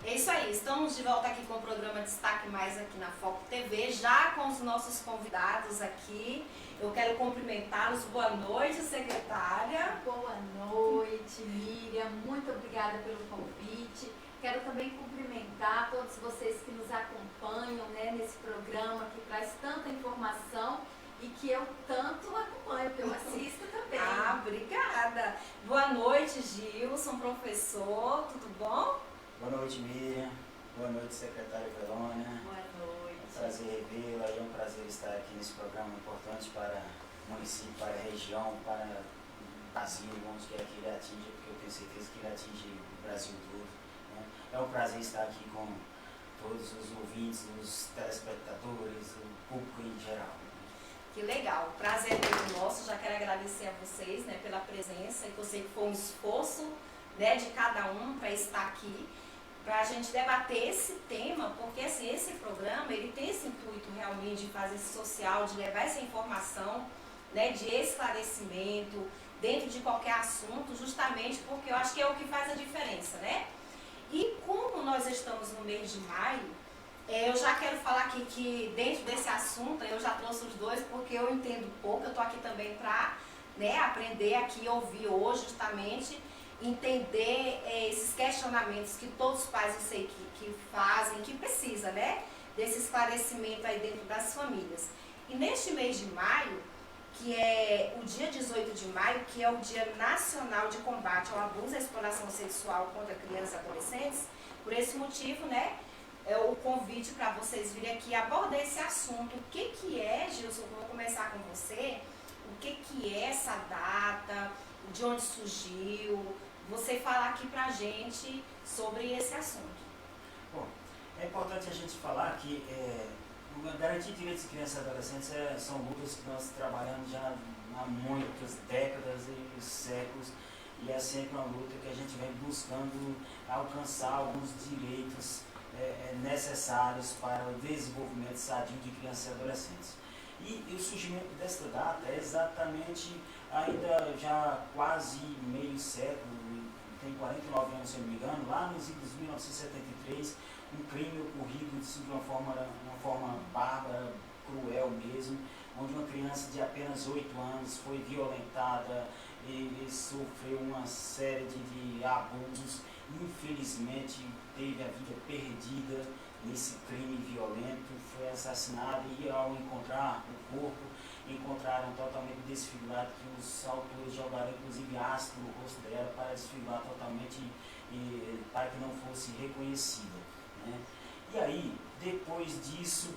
É isso aí, estamos de volta aqui com o programa Destaque Mais aqui na Foco TV, já com os nossos convidados aqui. Eu quero cumprimentá-los. Boa noite, secretária. Boa noite, Miriam. Muito obrigada pelo convite. Quero também cumprimentar todos vocês que nos acompanham, né, nesse programa que traz tanta informação e que eu tanto acompanho, que eu assisto também. Ah, obrigada. Boa noite, Gilson, professor. Tudo bom? Boa noite, Miriam. Boa noite, secretária Verônia. Boa noite. É um prazer revê-la e é um prazer estar aqui nesse programa importante para o município, para a região, para o Brasil, onde quer que ele atinja, porque eu tenho certeza que ele atinge o Brasil todo, né? É um prazer estar aqui com todos os ouvintes, os telespectadores, o público em geral. Que legal, o prazer é todo nosso. Já quero agradecer a vocês, né, pela presença, e que eu sei que foi um esforço, né, de cada um para estar aqui, para a gente debater esse tema, porque assim, esse programa ele tem esse intuito realmente de fazer esse social, de levar essa informação, né, de esclarecimento dentro de qualquer assunto, justamente porque eu acho que é o que faz a diferença, né? E como nós estamos no mês de maio, eu já quero falar aqui que dentro desse assunto, eu já trouxe os dois porque eu entendo pouco, eu estou aqui também para, né, aprender aqui, ouvir hoje justamente, entender esses questionamentos que todos os pais eu sei que fazem, que precisa, né, desse esclarecimento aí dentro das famílias. E neste mês de maio, que é o dia 18 de maio, que é o Dia Nacional de Combate ao Abuso e à Exploração Sexual contra Crianças e Adolescentes, por esse motivo, né, é o convite para vocês virem aqui abordar esse assunto. O que é, Gilson, vou começar com você, o que é essa data, de onde surgiu, você falar aqui pra gente sobre esse assunto. Bom, é importante a gente falar que garantir direitos de crianças e adolescentes são lutas que nós trabalhamos já há muitas décadas e séculos, e é sempre uma luta que a gente vem buscando alcançar alguns direitos necessários para o desenvolvimento sadio de crianças e adolescentes. E o surgimento desta data é exatamente, ainda já quase meio século, tem 49 anos se eu não me engano, lá nos idos de 1973, um crime ocorrido de uma forma bárbara, cruel mesmo, onde uma criança de apenas 8 anos foi violentada e sofreu uma série de abusos. Infelizmente teve a vida perdida nesse crime violento, foi assassinado, e ao encontrar o corpo, encontraram totalmente desfigurado, que os autores jogaram inclusive ácido no rosto dela para desfigurar totalmente e para que não fosse reconhecida, né? E aí, depois disso,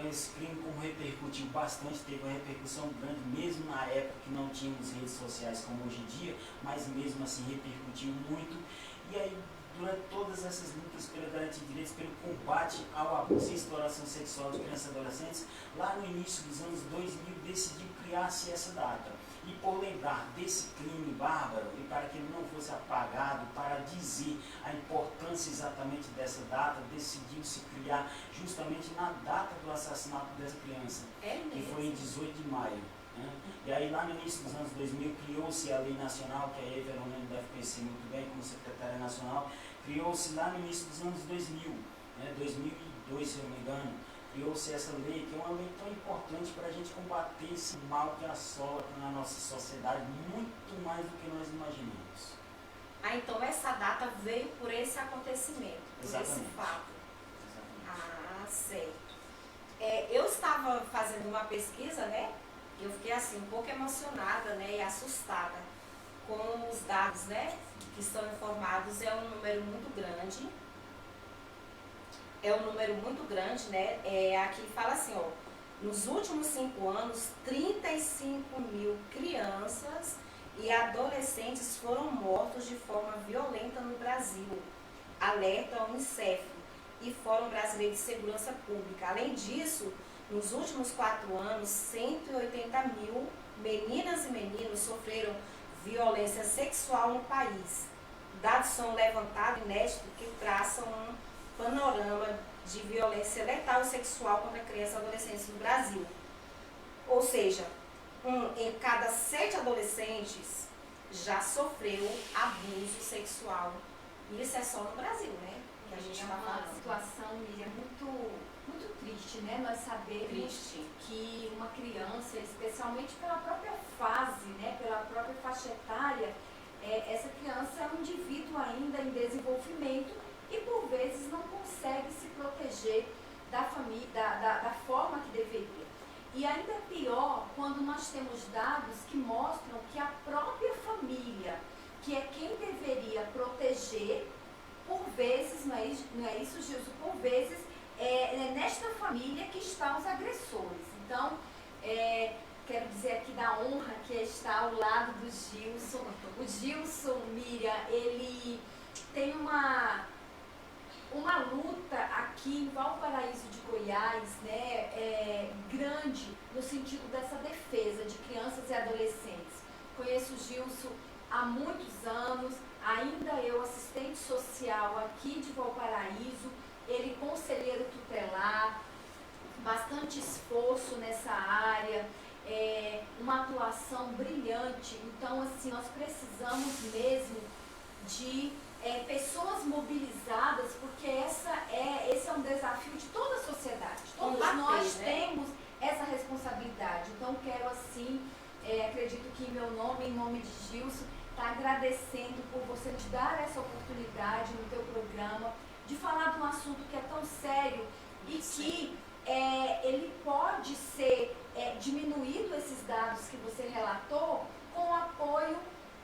esse crime, como repercutiu bastante, teve uma repercussão grande, mesmo na época que não tínhamos redes sociais como hoje em dia, mas mesmo assim repercutiu muito. E aí, durante todas essas lutas pela garantia de direitos, pelo combate ao abuso e exploração sexual de crianças e adolescentes, lá no início dos anos 2000 decidiu criar-se essa data. E por lembrar desse crime bárbaro, e para que ele não fosse apagado, para dizer a importância exatamente dessa data, decidiu-se criar justamente na data do assassinato dessa criança, que foi em 18 de maio. Né? E aí lá no início dos anos 2000 criou-se a Lei Nacional, que a Verônia deve conhecer muito bem como secretária nacional, criou-se lá no início dos anos 2000, né? 2002 se eu não me engano, criou-se essa lei, que é uma lei tão importante para a gente combater esse mal que assola na nossa sociedade, muito mais do que nós imaginamos. Ah, então essa data veio por esse acontecimento, por Exatamente. esse fato. Exatamente. Ah, certo. Eu estava fazendo uma pesquisa, né? Eu fiquei assim, um pouco emocionada, né, e assustada com os dados, né, que são informados. É um número muito grande. Né? Aqui fala assim, ó, nos últimos 5 anos, 35 mil crianças e adolescentes foram mortos de forma violenta no Brasil. Alerta a Unicef e Fórum Brasileiro de Segurança Pública. Além disso, nos últimos 4 anos, 180 mil meninas e meninos sofreram violência sexual no país. Dados são levantados inéditos que traçam um panorama de violência letal e sexual contra crianças e adolescentes no Brasil. Ou seja, em cada 7 adolescentes já sofreu abuso sexual. E isso é só no Brasil, né? Que a gente é está uma falando. situação, Miriam, muito triste, né? Nós sabemos que uma criança, especialmente pela própria fase, né? Pela própria faixa etária, essa criança é um indivíduo ainda em desenvolvimento e por vezes não consegue se proteger da família, da forma que deveria. E ainda é pior quando nós temos dados que mostram que a própria família, que é quem deveria proteger, por vezes, não é isso, Gilson? Por vezes, é nesta família que estão os agressores. Então, quero dizer aqui da honra que está ao lado do Gilson. O Gilson, Miriam, ele tem uma luta aqui em Valparaíso de Goiás, né, grande no sentido dessa defesa de crianças e adolescentes. Conheço o Gilson há muitos anos, ainda eu assistente social aqui de Valparaíso, ele conselheiro tutelar, bastante esforço nessa área, uma atuação brilhante. Então, assim, nós precisamos mesmo de pessoas mobilizadas, porque esse é um desafio de toda a sociedade. Todos nós temos essa responsabilidade. Então, quero assim, acredito que em meu nome, em nome de Gilson, estar agradecendo por você te dar essa oportunidade no teu programa, de falar de um assunto que é tão sério e que ele pode ser diminuído, esses dados que você relatou, com o apoio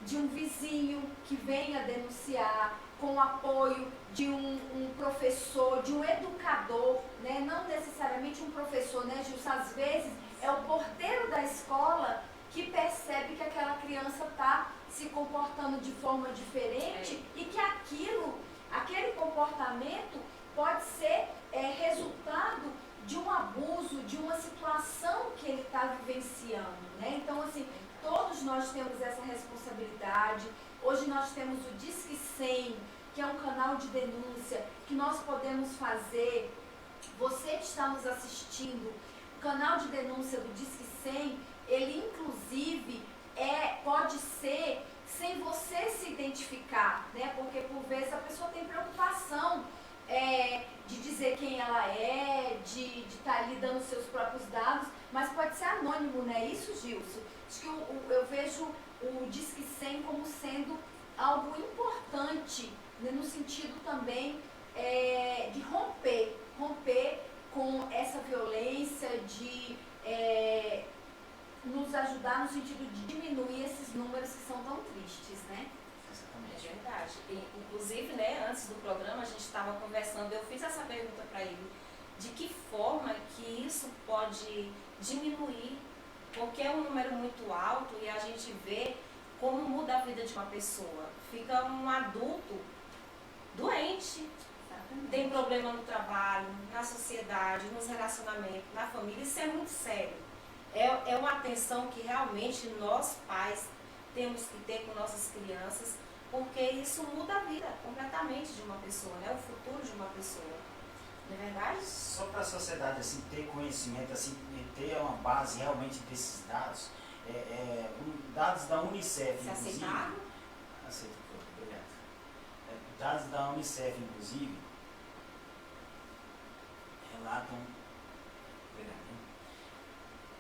de um vizinho que venha denunciar, com o apoio de um professor, de um educador, né? Não necessariamente um professor, né, Gilson? Às vezes é o porteiro da escola que percebe que aquela criança está se comportando de forma diferente e que aquele comportamento pode ser resultado de um abuso, de uma situação que ele está vivenciando, né? Então, assim, todos nós temos essa responsabilidade. Hoje nós temos o Disque 100, que é um canal de denúncia que nós podemos fazer. Você que está nos assistindo, o canal de denúncia do Disque 100, ele inclusive pode ser sem você se identificar, né? Porque por vezes a pessoa tem preocupação de dizer quem ela é, de estar ali dando seus próprios dados, mas pode ser anônimo, não é isso, Gilson? Acho que eu vejo o Disque 100 como sendo algo importante, né, no sentido também de romper com essa violência, de nos ajudar no sentido de diminuir esses números que são tão tristes, né? É verdade. Inclusive, né, antes do programa, a gente estava conversando, eu fiz essa pergunta para ele, de que forma que isso pode diminuir, porque é um número muito alto e a gente vê como muda a vida de uma pessoa. Fica um adulto doente, tem problema no trabalho, na sociedade, nos relacionamentos, na família. Isso é muito sério. É uma atenção que realmente nós, pais, temos que ter com nossas crianças, porque isso muda a vida completamente de uma pessoa, né? O futuro de uma pessoa. Não é verdade? Só para a sociedade assim, ter conhecimento, assim, ter uma base realmente desses dados, dados da Unicef, Se inclusive. aceitaram? Aceito, obrigado. Dados da Unicef, inclusive,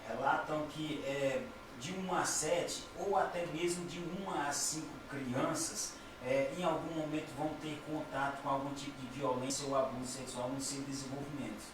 relatam que de 1 a 7, ou até mesmo de 1 a 5 crianças, em algum momento vão ter contato com algum tipo de violência ou abuso sexual no seu desenvolvimento.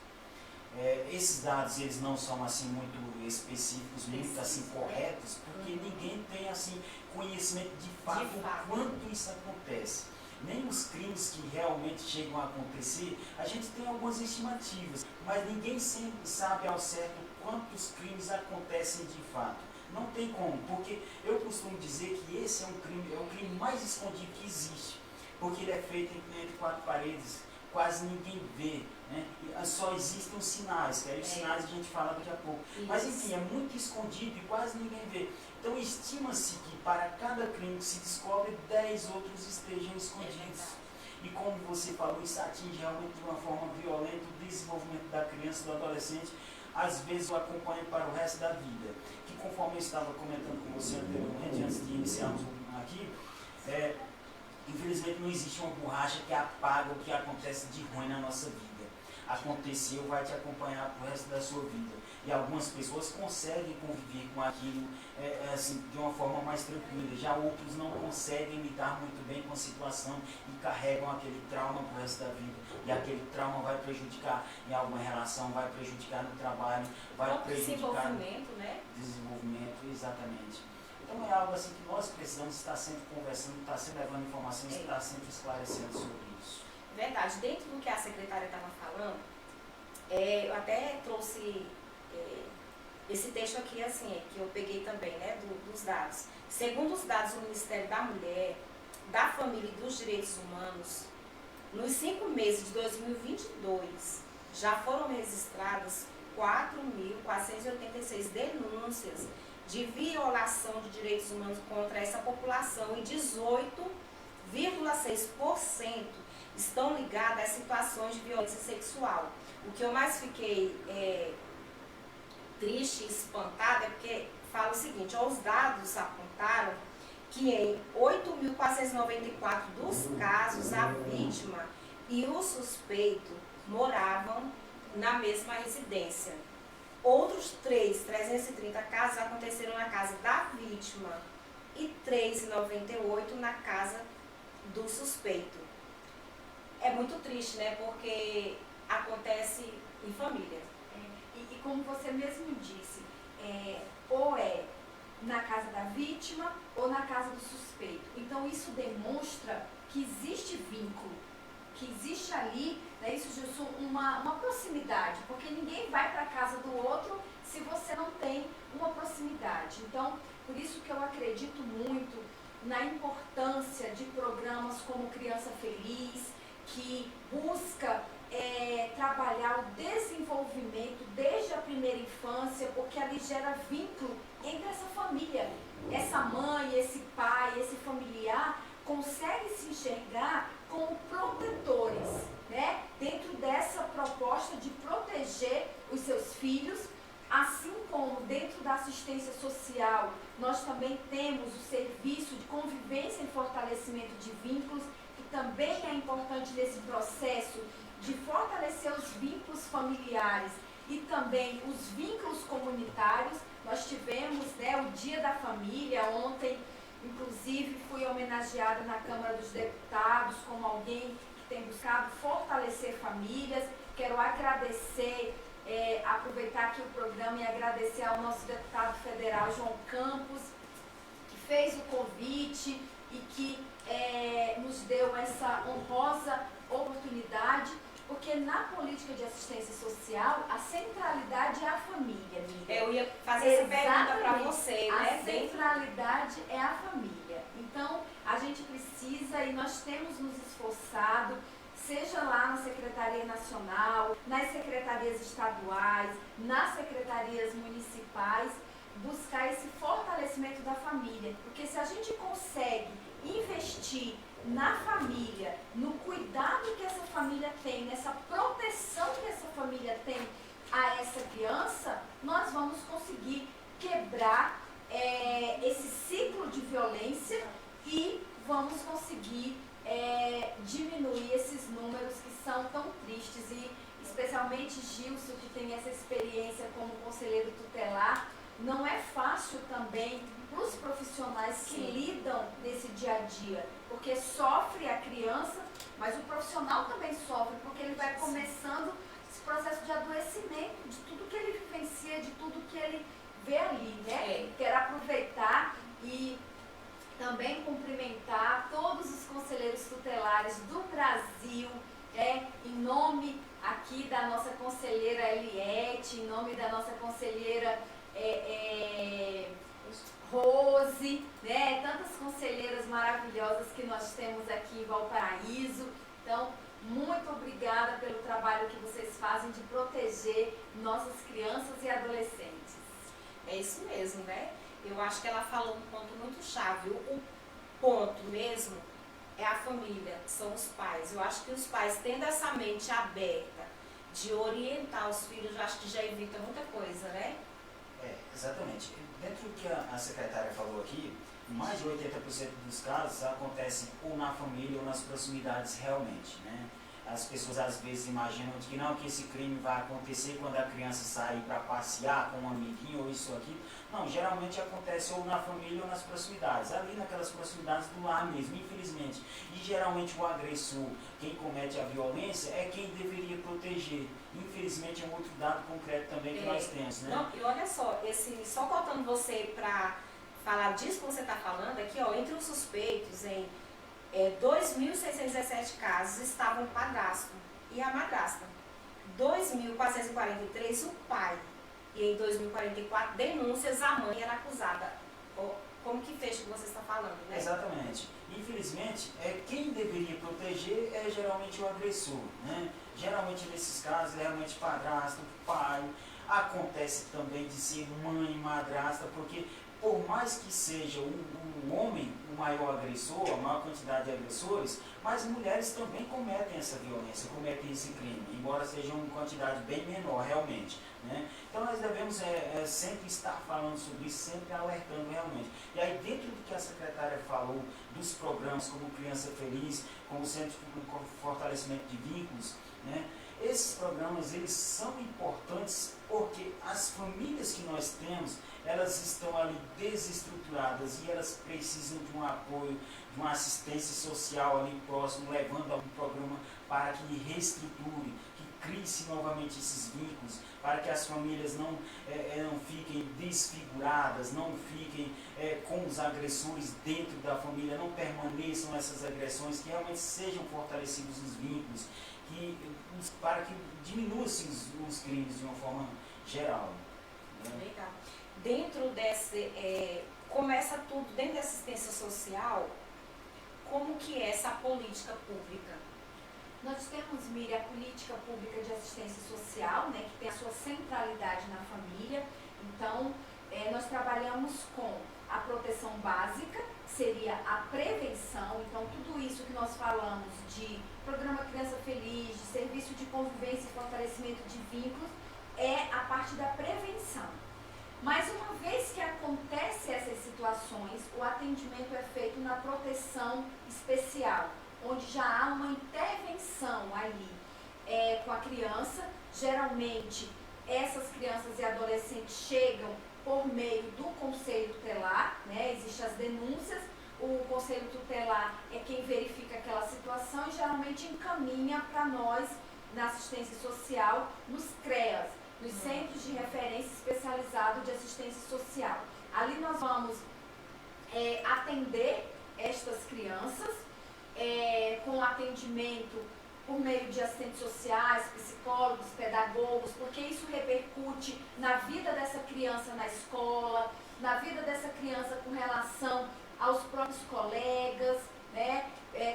Esses dados eles não são assim muito específicos, muito assim corretos, porque ninguém tem assim conhecimento de fato o quanto isso acontece. Nem os crimes que realmente chegam a acontecer, a gente tem algumas estimativas, mas ninguém sempre sabe ao certo quantos crimes acontecem de fato. Não tem como, porque eu costumo dizer que esse é o crime mais escondido que existe, porque ele é feito entre 4 paredes, quase ninguém vê, né? Só existem os sinais, que aí os sinais a gente fala daqui a pouco. Isso. Mas enfim, é muito escondido e quase ninguém vê. Então estima-se que para cada crime que se descobre, 10 outros estejam escondidos. E como você falou, isso atinge realmente de uma forma violenta o desenvolvimento da criança e do adolescente, às vezes o acompanha para o resto da vida. Que conforme eu estava comentando com você anteriormente, antes de iniciarmos aqui, infelizmente não existe uma borracha que apaga o que acontece de ruim na nossa vida. Aconteceu, vai te acompanhar pro resto da sua vida. E algumas pessoas conseguem conviver com aquilo assim, de uma forma mais tranquila. Já outros não conseguem lidar muito bem com a situação e carregam aquele trauma pro resto da vida. E aquele trauma vai prejudicar em alguma relação, vai prejudicar no trabalho, vai prejudicar no desenvolvimento, exatamente. Então é algo assim que nós precisamos estar sempre conversando, estar sempre levando informações, estar sempre esclarecendo sobre isso. Verdade. Dentro do que a secretária estava falando, eu até trouxe esse texto aqui, assim, que eu peguei também, né, dos dados. Segundo os dados do Ministério da Mulher, da Família e dos Direitos Humanos, nos 5 meses de 2022, já foram registradas 4.486 denúncias de violação de direitos humanos contra essa população e 18,6% estão ligadas a situações de violência sexual. O que eu mais fiquei triste e espantada é porque fala o seguinte, os dados apontaram que em 8.494 dos casos a vítima e o suspeito moravam na mesma residência. Outros 330 casos aconteceram na casa da vítima e 398 na casa do suspeito. É muito triste, né? Porque acontece em família. E como você mesmo disse, ou é na casa da vítima ou na casa do suspeito. Então isso demonstra que existe vínculo, que existe ali, né, isso uma proximidade, porque ninguém vai para a casa do outro se você não tem uma proximidade. Então, por isso que eu acredito muito na importância de programas como Criança Feliz, que busca trabalhar o desenvolvimento desde a primeira infância, porque ali gera vínculo entre essa família. Essa mãe, esse pai, esse familiar consegue se enxergar como protetores, né? Dentro dessa proposta de proteger os seus filhos, assim como dentro da assistência social, nós também temos o serviço de convivência e fortalecimento de vínculos, que também é importante nesse processo de fortalecer os vínculos familiares e também os vínculos comunitários. Nós tivemos, né, o Dia da Família ontem, inclusive fui homenageada na Câmara dos Deputados como alguém que tem buscado fortalecer famílias. Quero agradecer, aproveitar aqui o programa e agradecer ao nosso deputado federal João Campos, que fez o convite e que nos deu essa honrosa oportunidade, porque na política de assistência social, a centralidade é a família, Miriam. Eu ia fazer essa pergunta para você, né? A centralidade é a família. Então, a gente precisa e nós temos nos esforçado, seja lá na Secretaria Nacional, nas secretarias estaduais, nas secretarias municipais, buscar esse fortalecimento da família. Porque se a gente consegue investir na família, no cuidado que essa família tem, nessa proteção que essa família tem a essa criança, nós vamos conseguir quebrar esse ciclo de violência e vamos conseguir diminuir esses números que são tão tristes. E especialmente Gilson, que tem essa experiência como conselheiro tutelar, não é fácil também para os profissionais que lidam nesse dia a dia, porque sofre a criança, mas o profissional também sofre, porque ele vai começando esse processo de adoecimento, de tudo que ele vivencia, de tudo que ele vê ali, né? Quero aproveitar e também cumprimentar todos os conselheiros tutelares do Brasil, em nome aqui da nossa conselheira Eliette, em nome da nossa conselheira Rose, né? Tantas conselheiras maravilhosas que nós temos aqui em Valparaíso. Então, muito obrigada pelo trabalho que vocês fazem de proteger nossas crianças e adolescentes. É isso mesmo, né? Eu acho que ela falou um ponto muito chave. O ponto mesmo é a família, são os pais. Eu acho que os pais, tendo essa mente aberta de orientar os filhos, eu acho que já evita muita coisa, né? Exatamente. Dentro do que a secretária falou aqui, mais de 80% dos casos acontecem ou na família ou nas proximidades realmente, né? As pessoas às vezes imaginam que não, que esse crime vai acontecer quando a criança sair para passear com um amiguinho ou isso ou aquilo. Não, geralmente acontece ou na família ou nas proximidades, ali naquelas proximidades do lar mesmo, infelizmente. E geralmente o agressor, quem comete a violência, é quem deveria proteger. Infelizmente é um outro dado concreto também que nós temos, né? Não, e olha só, só cortando você para falar disso que você está falando, aqui ó, entre os suspeitos em 2.617 casos estavam o padrasto e a madrasta. 2.443 o pai. E em 2044, denúncias, a mãe era acusada. Como que fecha o que você está falando, né? Exatamente. Infelizmente, quem deveria proteger é geralmente o agressor, né? Geralmente nesses casos, realmente padrasto, pai. Acontece também de ser mãe, madrasta, porque por mais que seja o homem o maior agressor, a maior quantidade de agressores, mas mulheres também cometem essa violência, cometem esse crime, embora seja uma quantidade bem menor realmente, né? Então nós devemos sempre estar falando sobre isso, sempre alertando realmente. E aí dentro do que a secretária falou, dos programas como Criança Feliz, como Centro de Fortalecimento de Vínculos, né? Esses programas, eles são importantes porque as famílias que nós temos, elas estão ali desestruturadas e elas precisam de um apoio, de uma assistência social ali próximo, levando algum programa para que reestruture, que crie-se novamente esses vínculos, para que as famílias não fiquem desfiguradas, não fiquem com os agressores dentro da família, não permaneçam essas agressões, que realmente sejam fortalecidos os vínculos, para que diminua-se os crimes de uma forma geral. Né? Legal. Dentro desse, começa tudo, dentro da assistência social, como que é essa política pública? Nós temos, Miriam, a política pública de assistência social, né, que tem a sua centralidade na família. Então, nós trabalhamos com a proteção básica, que seria a prevenção. Então, tudo isso que nós falamos de programa Criança Feliz, de serviço de convivência e fortalecimento de vínculos, é a parte da prevenção. Mas uma vez que acontecem essas situações, o atendimento é feito na proteção especial, onde já há uma intervenção ali com a criança. Geralmente, essas crianças e adolescentes chegam por meio do conselho tutelar, né? Existem as denúncias, o conselho tutelar é quem verifica aquela situação e geralmente encaminha para nós, na assistência social, nos CREAS, nos Centros de Referência Especializado de Assistência Social. Ali nós vamos atender estas crianças com atendimento por meio de assistentes sociais, psicólogos, pedagogos, porque isso repercute na vida dessa criança na escola, na vida dessa criança com relação aos próprios colegas, né,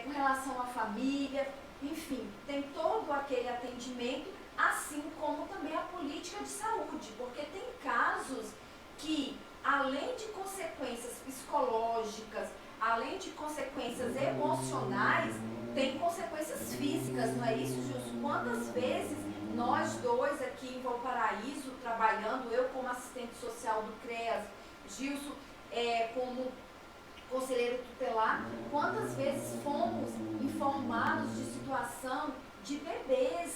com relação à família, enfim, tem todo aquele atendimento, assim como também a política de saúde, porque tem casos que, além de consequências psicológicas, além de consequências emocionais, tem consequências físicas, não é isso, Gilson? Quantas vezes nós dois aqui em Valparaíso, trabalhando, eu como assistente social do CREAS, Gilson como conselheiro tutelar, quantas vezes fomos informados de situação de bebês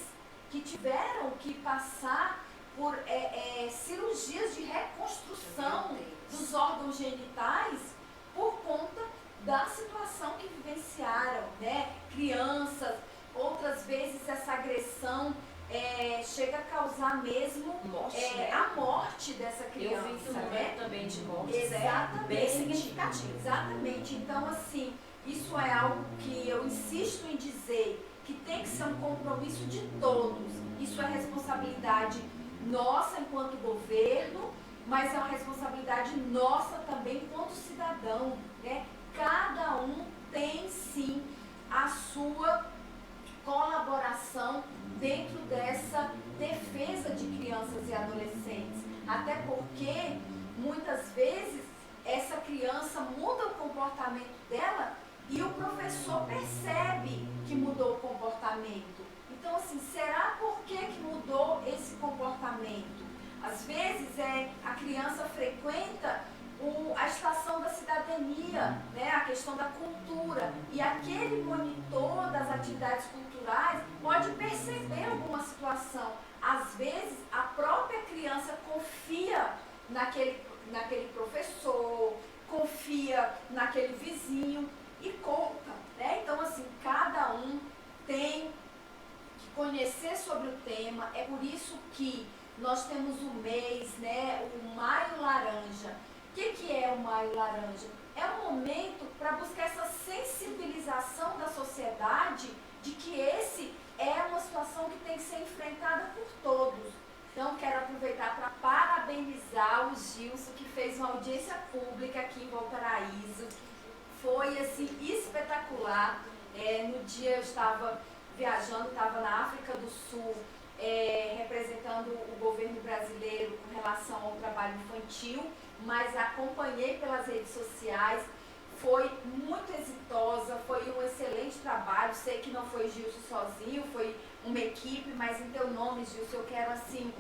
que tiveram que passar por cirurgias de reconstrução dos órgãos genitais por conta da situação que vivenciaram, né? Crianças, outras vezes essa agressão chega a causar mesmo a morte dessa criança. Eu vi número também de mortes, exatamente, bem significativo. Exatamente. Então, assim, isso é algo que eu insisto em dizer, que tem que ser um compromisso de todos. Isso é responsabilidade nossa enquanto governo, mas é uma responsabilidade nossa também enquanto cidadão, né? Cada um tem sim a sua colaboração dentro dessa defesa de crianças e adolescentes. Até porque, muitas vezes, essa criança muda o comportamento dela e o professor percebe que mudou o comportamento. Então, assim, será por que mudou esse comportamento? Às vezes, a criança frequenta a estação da cidadania, né, a questão da cultura. E aquele monitor das atividades culturais pode perceber alguma situação. Às vezes, a própria criança confia naquele professor, confia naquele vizinho e conta, né? Então, assim, cada um tem que conhecer sobre o tema. É por isso que nós temos o mês, né, o Maio Laranja. O que é o Maio Laranja? É um momento para buscar essa sensibilização da sociedade de que esse é uma situação que tem que ser enfrentada por todos. Então, quero aproveitar para parabenizar o Gilson, que fez uma audiência pública aqui em Valparaíso. Foi, assim, espetacular. No dia eu estava viajando, estava na África do Sul, representando o governo brasileiro com relação ao trabalho infantil, mas acompanhei pelas redes sociais. Foi muito exitosa, foi um excelente trabalho. Sei que não foi Gilson sozinho, foi uma equipe, mas em teu nome, Gilson, eu quero, assim,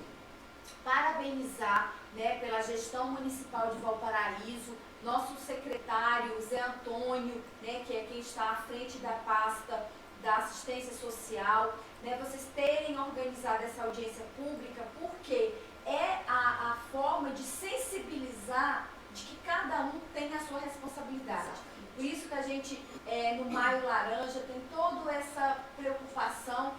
parabenizar, né, pela gestão municipal de Valparaíso, nosso secretário, Zé Antônio, né, que é quem está à frente da pasta da assistência social, né, vocês terem organizado essa audiência pública, porque é a forma de sensibilizar de que cada um tem a sua responsabilidade. Por isso que a gente, no Maio Laranja, tem toda essa preocupação.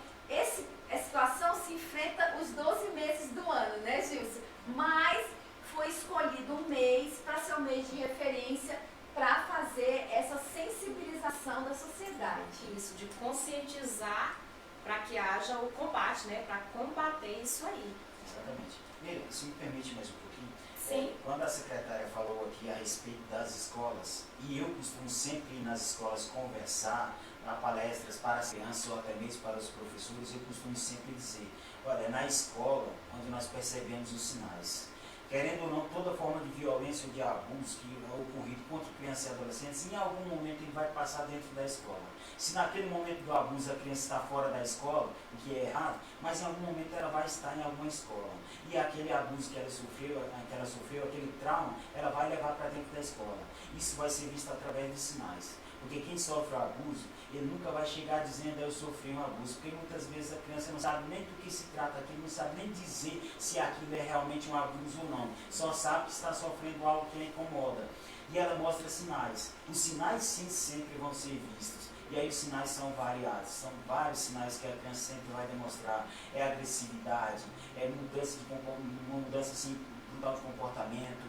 A situação se enfrenta os 12 meses do ano, né, Gilson? Mas foi escolhido um mês para ser um mês de referência para fazer essa sensibilização da sociedade. Isso, de conscientizar para que haja o combate, né? Para combater isso aí. Exatamente. Miriam, se me permite mais um pouquinho. Sim. Quando a secretária falou aqui a respeito das escolas, e eu costumo sempre ir nas escolas conversar, dar palestras para as crianças ou até mesmo para os professores, eu costumo sempre dizer, olha, é na escola onde nós percebemos os sinais. Querendo ou não, toda forma de violência ou de abuso que é ocorrido contra crianças e adolescentes, em algum momento ele vai passar dentro da escola. Se naquele momento do abuso a criança está fora da escola, o que é errado, mas em algum momento ela vai estar em alguma escola. E aquele abuso que ela sofreu, aquele trauma, ela vai levar para dentro da escola. Isso vai ser visto através de sinais. Porque quem sofre o abuso, ele nunca vai chegar dizendo eu sofri um abuso, porque muitas vezes a criança não sabe nem do que se trata aquilo, não sabe nem dizer se aquilo é realmente um abuso ou não. Só sabe que está sofrendo algo que a incomoda. E ela mostra sinais. Os sinais sim sempre vão ser vistos. E aí os sinais são variados, são vários sinais que a criança sempre vai demonstrar. É agressividade, é uma mudança assim, brutal de comportamento,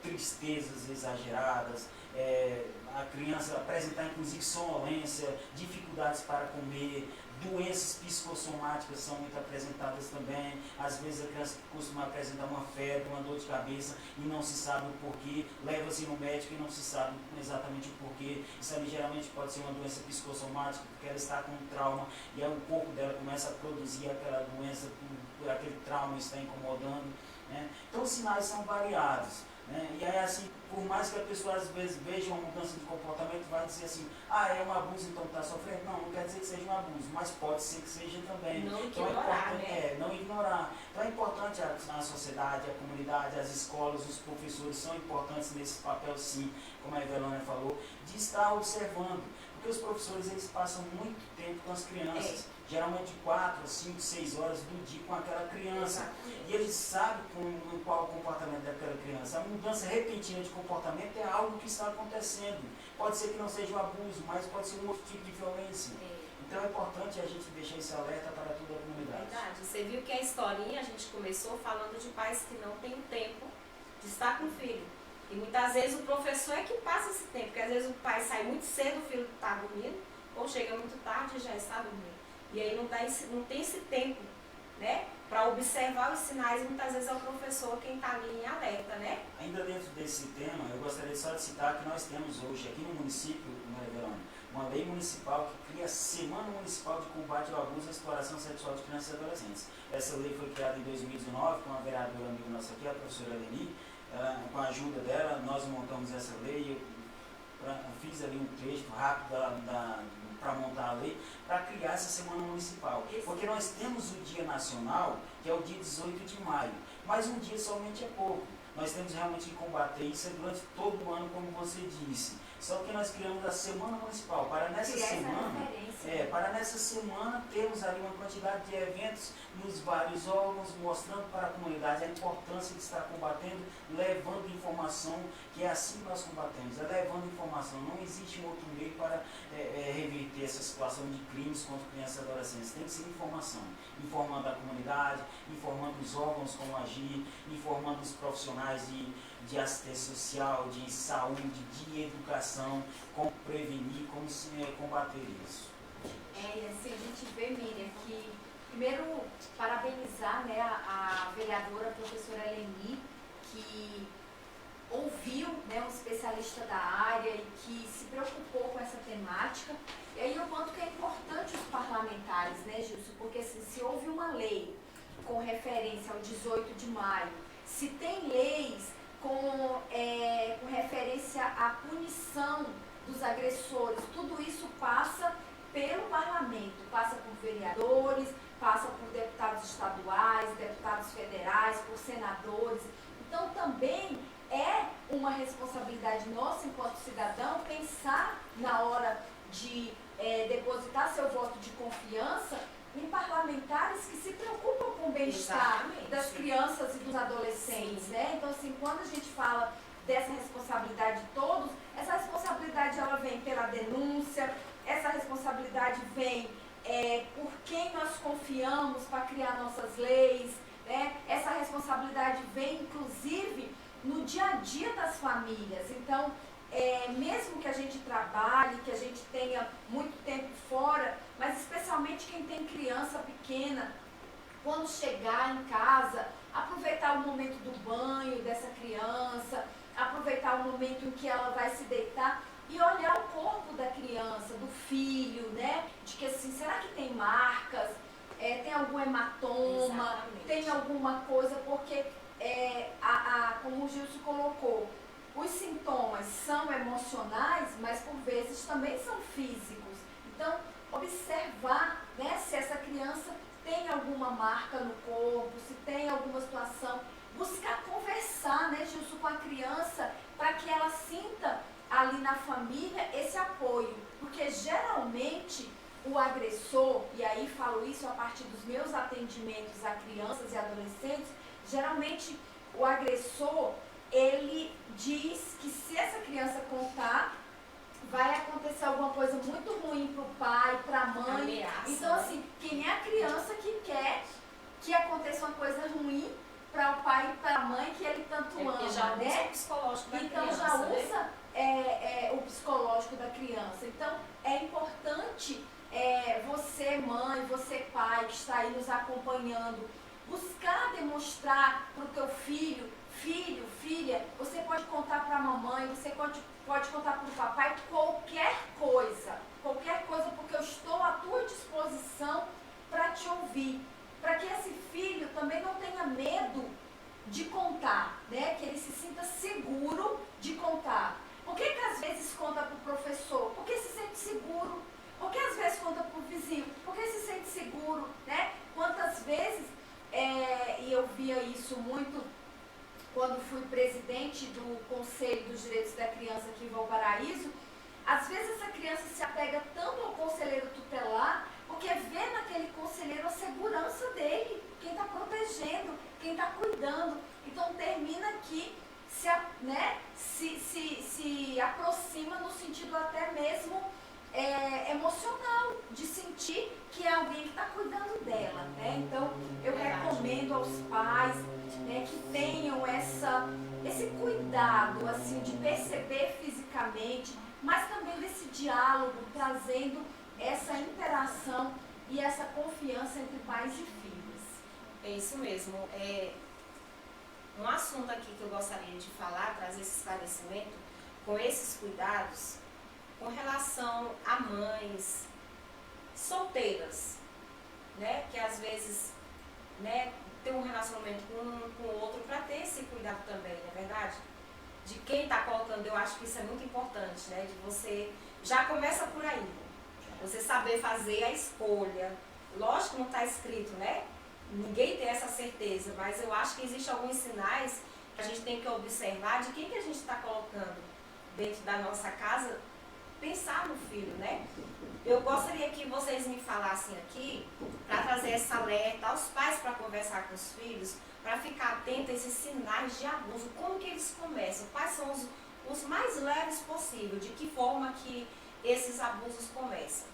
tristezas exageradas, a criança apresentar inclusive sonolência, dificuldades para comer, doenças psicossomáticas são muito apresentadas também. Às vezes a criança costuma apresentar uma febre, uma dor de cabeça e não se sabe o porquê, leva-se no médico e não se sabe exatamente o porquê. Isso ali geralmente pode ser uma doença psicossomática, porque ela está com um trauma e aí o corpo dela começa a produzir aquela doença por aquele trauma está incomodando, né? Então os sinais são variados. E aí assim, por mais que a pessoa às vezes veja uma mudança de comportamento, vai dizer assim, é um abuso, então está sofrendo. Não quer dizer que seja um abuso, mas pode ser que seja também. Não então ignorar, né? Não ignorar. Então é importante a sociedade, a comunidade, as escolas, os professores são importantes nesse papel sim, como a Evelânia falou, de estar observando. Porque os professores eles passam muito tempo com as crianças. Geralmente 4, 5, 6 horas do dia com aquela criança. Exatamente. E eles sabem qual é o comportamento daquela criança. A mudança repentina de comportamento é algo que está acontecendo. Pode ser que não seja um abuso, mas pode ser um outro tipo de violência. Então é importante a gente deixar esse alerta para toda a comunidade. Verdade. Você viu que a historinha a gente começou falando de pais que não têm tempo de estar com o filho. E muitas vezes o professor é que passa esse tempo, porque às vezes o pai sai muito cedo, o filho está dormindo, ou chega muito tarde e já está dormindo. E aí não tem esse tempo, né, para observar os sinais, e muitas vezes é o professor quem está ali em alerta, né? Ainda dentro desse tema, eu gostaria só de citar que nós temos hoje aqui no município, Verônica, uma lei municipal que cria a Semana Municipal de Combate ao Abuso e Exploração Sexual de Crianças e Adolescentes. Essa lei foi criada em 2019 com uma vereadora amiga nossa aqui, a professora Eleni. Com a ajuda dela, nós montamos essa lei. Eu fiz ali um texto rápido para montar a lei, para criar essa Semana Municipal. Porque nós temos o Dia Nacional, que é o dia 18 de maio, mas um dia somente é pouco. nós temos realmente que combater isso durante todo o ano, como você disse. Só que nós criamos a Semana Municipal para nessa semana termos ali uma quantidade de eventos nos vários órgãos, mostrando para a comunidade a importância de estar combatendo, levando informação, que é assim que nós combatemos, é levando informação. Não existe um outro meio para reverter essa situação de crimes contra crianças e adolescentes. Tem que ser informação, informando a comunidade, informando os órgãos como agir, informando os profissionais de assistência social, de saúde, de educação, como prevenir, como combater isso. E assim a gente vê, Miriam, que primeiro parabenizar, né, a vereadora, a professora Eleni, que ouviu, né, um especialista da área e que se preocupou com essa temática. E aí o quanto que é importante os parlamentares, né, Gilson? Porque assim, se houve uma lei com referência ao 18 de maio, se tem leis com referência à punição dos agressores, tudo isso passa pelo parlamento, passa por vereadores, passa por deputados estaduais, deputados federais, por senadores. Então também é uma responsabilidade nossa enquanto cidadão pensar na hora de depositar seu voto de confiança em parlamentares que se preocupam com o bem-estar das crianças e dos adolescentes, né? Então, assim, quando a gente fala dessa responsabilidade de todos, essa responsabilidade ela vem pela denúncia, essa responsabilidade vem por quem nós confiamos para criar nossas leis, né? Essa responsabilidade vem, inclusive, no dia a dia das famílias. Então, mesmo que a gente trabalhe, que a gente tenha muito tempo fora, mas especialmente quem tem criança pequena, quando chegar em casa, aproveitar o momento do banho dessa criança, aproveitar o momento em que ela vai se deitar e olhar o corpo da criança, do filho, né? De que assim, será que tem marcas, tem algum hematoma, Exatamente. tem alguma coisa, porque como o Gilson colocou, os sintomas são emocionais, mas por vezes também são físicos. Então, observar, né, se essa criança tem alguma marca no corpo, se tem alguma situação, buscar conversar, né, Gilson, com a criança, para que ela sinta ali na família esse apoio. Porque geralmente o agressor, e aí falo isso a partir dos meus atendimentos a crianças e adolescentes, geralmente o agressor, ele diz que se essa criança contar, vai acontecer alguma coisa muito ruim para o pai, para a mãe. Ameaça, então, assim, quem é a criança que quer que aconteça uma coisa ruim para o pai e para a mãe que ele tanto ama, já né? usa o psicológico da Então criança, já né? usa o psicológico da criança. Então é importante você mãe, você pai que está aí nos acompanhando, buscar demonstrar para o teu filho, filha, você pode contar para a mamãe, você pode contar para o papai qualquer coisa, porque eu estou à tua disposição para te ouvir, para que esse filho também não tenha medo de contar, né? Que ele se sinta seguro de contar. Por que às vezes conta para o professor? Porque se sente seguro. Por que às vezes conta para o vizinho? Porque se sente seguro, né? Quantas vezes, e eu via isso muito quando fui presidente do Conselho dos Direitos da Criança aqui em Valparaíso, às vezes essa criança se apega tanto ao conselheiro tutelar, porque vê naquele conselheiro a segurança dele, quem está protegendo, quem está cuidando. Então termina que se aproxima no sentido até mesmo emocional, de sentir que é alguém que está cuidando dela, né? Então eu recomendo aos pais, né, que tenham esse cuidado assim, de perceber fisicamente, mas também desse diálogo, trazendo essa interação e essa confiança entre pais e filhos. É isso mesmo. Um assunto aqui que eu gostaria de falar, trazer esse esclarecimento, com esses cuidados, com relação a mães solteiras, né, que às vezes, né, tem um relacionamento com o outro, para ter esse cuidado também, não é verdade? De quem está colocando, eu acho que isso é muito importante, né, de você, já começa por aí, você saber fazer a escolha. Lógico que não está escrito, né? Ninguém tem essa certeza, mas eu acho que existem alguns sinais A gente tem que observar de quem que a gente está colocando dentro da nossa casa, pensar no filho, né? Eu gostaria que vocês me falassem aqui, para trazer essa alerta aos pais para conversar com os filhos, para ficar atento a esses sinais de abuso, como que eles começam, quais são os mais leves possível, de que forma que esses abusos começam.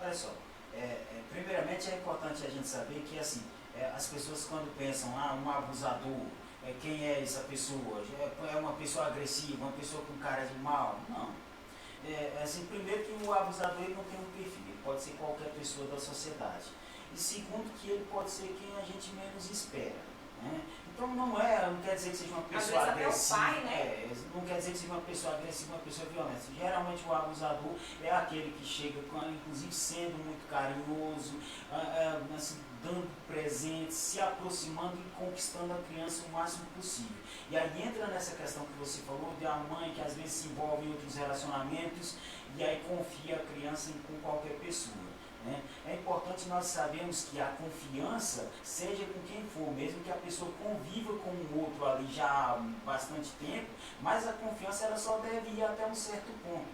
Olha só, primeiramente é importante a gente saber que assim, as pessoas quando pensam, um abusador, quem é essa pessoa? É uma pessoa agressiva, uma pessoa com cara de mal? Não. Assim, primeiro que o abusador ele não tem um perfil, ele pode ser qualquer pessoa da sociedade. E segundo que ele pode ser quem a gente menos espera. Né? Então não quer dizer que seja uma pessoa agressiva, pai, né? Não quer dizer que seja uma pessoa agressiva, uma pessoa violenta. Geralmente o abusador é aquele que chega, inclusive sendo muito carinhoso, assim, dando presentes, se aproximando e conquistando a criança o máximo possível. E aí entra nessa questão que você falou, de a mãe que às vezes se envolve em outros relacionamentos e aí confia a criança com qualquer pessoa. Né? É importante nós sabermos que a confiança, seja com quem for, mesmo que a pessoa conviva com o outro ali já há bastante tempo, mas a confiança ela só deve ir até um certo ponto.